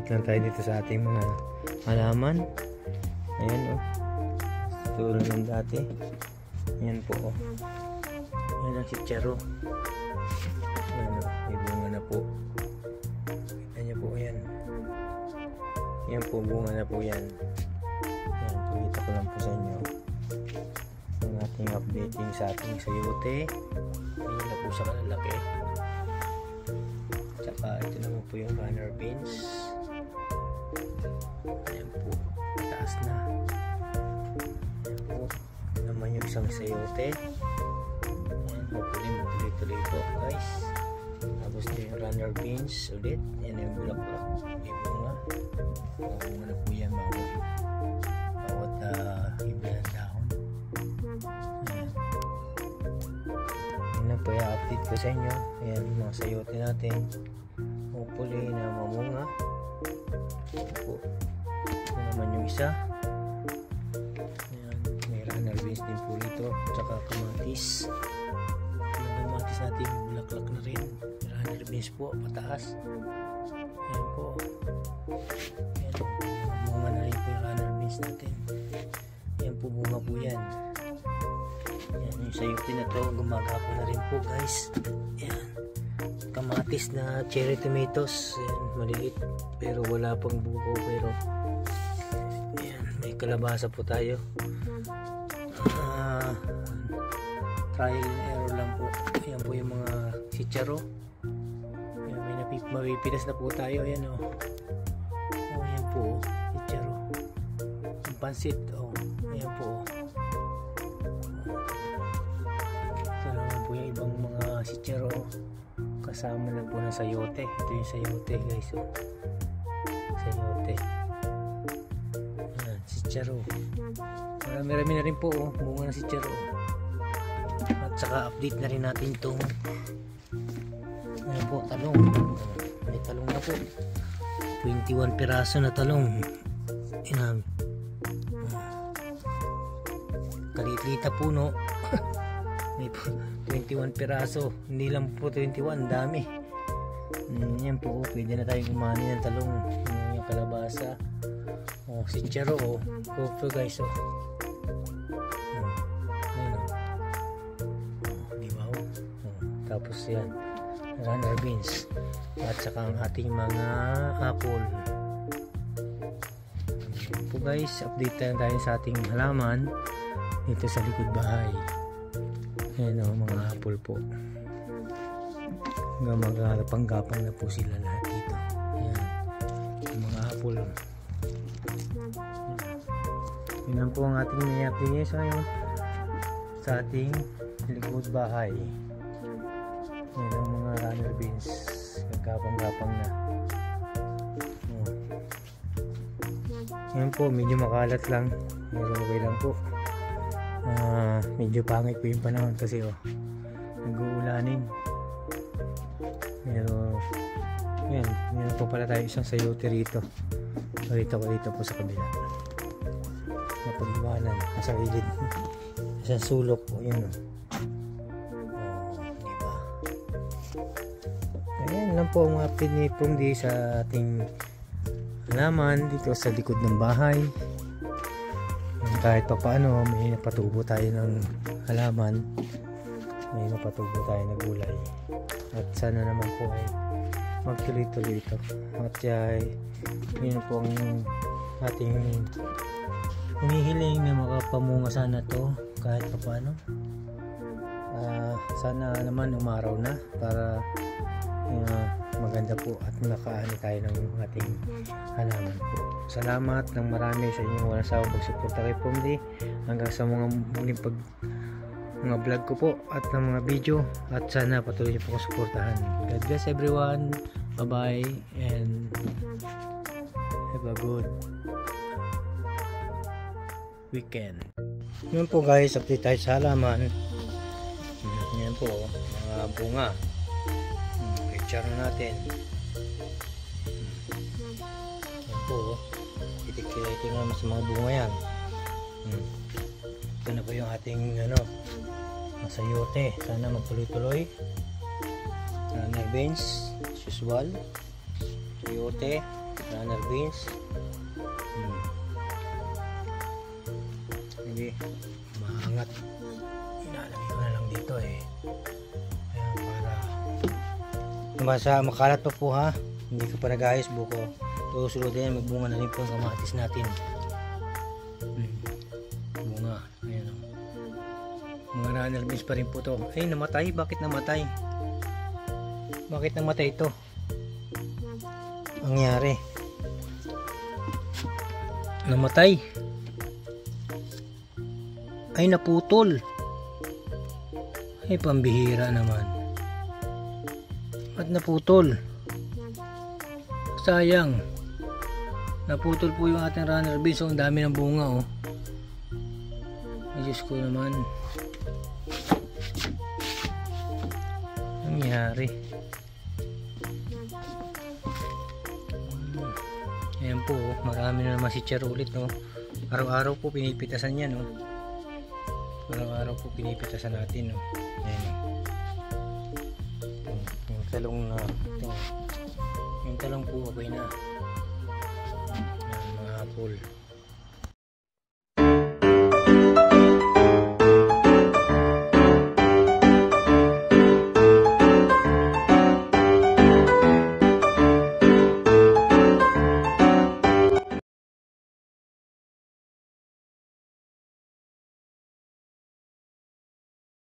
update lang tayo dito sa ating mga halaman. Ayan tulad ng dati. Ayan po Ayan ang sitsaro. Ayan may bunga na po. Kita niyo po yan. Ayan po, bunga na po yan. Ayan, pakita ko lang po sa inyo ang ating updating sa ating sayote. Ayan na po sa kalalaki. Tsaka ito naman po yung runner beans. Ayan po, mataas na. Ayan po naman yung isang sayote. Ayan, hopefully magtuloy-tuloy po guys. Tapos ito yung runner beans ulit. Ayan yung bulaklak, may bunga. Bunga na po yan bawat iba ng dahon. Ayan. Ayan na po yung update ko sa inyo. Ayan mga sayote natin. Hopefully na mamunga. Ayan po. Ito naman yung isa. Ayan, may runner beans din po rito. Tsaka kamatis. Yung kamatis natin bulaklak na rin. Runner beans po pataas. Ayan po. Ayan, bunga na rin po yung runner beans natin. Ayan po, bunga po yan. Ayan, yung sayote na to gumagapo na rin po guys. Ayan, kamatis na cherry tomatoes. Ayan, maliit pero wala pang buko. Pero ayan, may kalabasa po tayo. Trial and error lang po. Ayan po yung mga sitsaro. Ayan, may mapipinas na po tayo. Ayan ayan po sitsaro. Ang pansit ayan po. Ito naman po yung ibang mga sitsaro kasama na po ng sayote. Ito yung sayote guys. Sayote. Ayan, sitsaro. Marami-rami na rin po bunga ng sitsaro. At saka update na rin natin itong ayan po, talong. May talong na po. 21 piraso na talong. Ayan. Kalitlita puno. May 21 piraso. Hindi lang po 21, dami. Yan po, pwede na tayong kumani ng talong. Yung kalabasa. Sitsaro Go guys diba tapos yan runner beans at saka ang ating mga apple. Po guys, update tayo sa ating halaman dito sa likod bahay. Ayan mga apple po. Magagapang-gapang na po sila lahat dito. Ayan, mga apple. Yun po ang ating may update ngayon sa ating likod bahay. Yan ang mga runner beans, gagapang-gapang na. Yan po, medyo makalat lang pero okay lang po. Medyo pangit po yung panahon kasi nag-uulanin. Pero yan, meron po pala tayo isang sayote rito. Dito po sa kabila. Napag-iwanan nasa gilid. Sa sulok po yan diba? Ayan lang po ang update ni Pumdi sa ating halaman dito sa likod ng bahay. Kahit pa paano may napatubo tayo ng halaman, may napatubo tayo ng gulay, at sana naman po ay magtuloy-tuloy ito. At yun po ang ating humihiling na makapamunga sana to kahit pa paano. Sana naman umaraw na para maganda po at nakaani tayo ng ating halaman po. Salamat ng marami sa inyong walang sawang pagsuporta kay Pumdi hanggang sa mga muling mga vlog ko po at ng mga video, at sana patuloy niyo po kong suportahan. God bless everyone. Bye bye and have a good weekend. Yun po guys, update tayo sa halaman. Yan po mga bunga. Picture na natin. Yan po, itik-itik naman sa mga bunga yan. Ito na po yung ating sayote. Sana magtuloy-tuloy. Runner beans as usual, sayote, runner beans. Hindi maangat. Inalagay ko na lang dito eh. Ayan, para makalat pa po ha. Hindi ko pa nag-ayos buko. Susunod din, may bunga na rin po ang kamatis natin. Bunga. Ayan o. Mga runner beans pa rin po to. Ay, namatay. Bakit namatay? Bakit namatay ito? Ang nangyari? Namatay. Ay, naputol. Ay, pambihira naman. At naputol. Sayang. Naputol po yung ating runner beans. So, ang dami ng bunga oh. Ay, Diyos ko naman. Ang nangyari? Ayan po, marami na naman si Cher ulit no. Araw-araw po pinipitasan yan no. Araw-araw po pinipitasan natin no. Ayan yung talong na yung talong po okay na. Ayan, mga apple.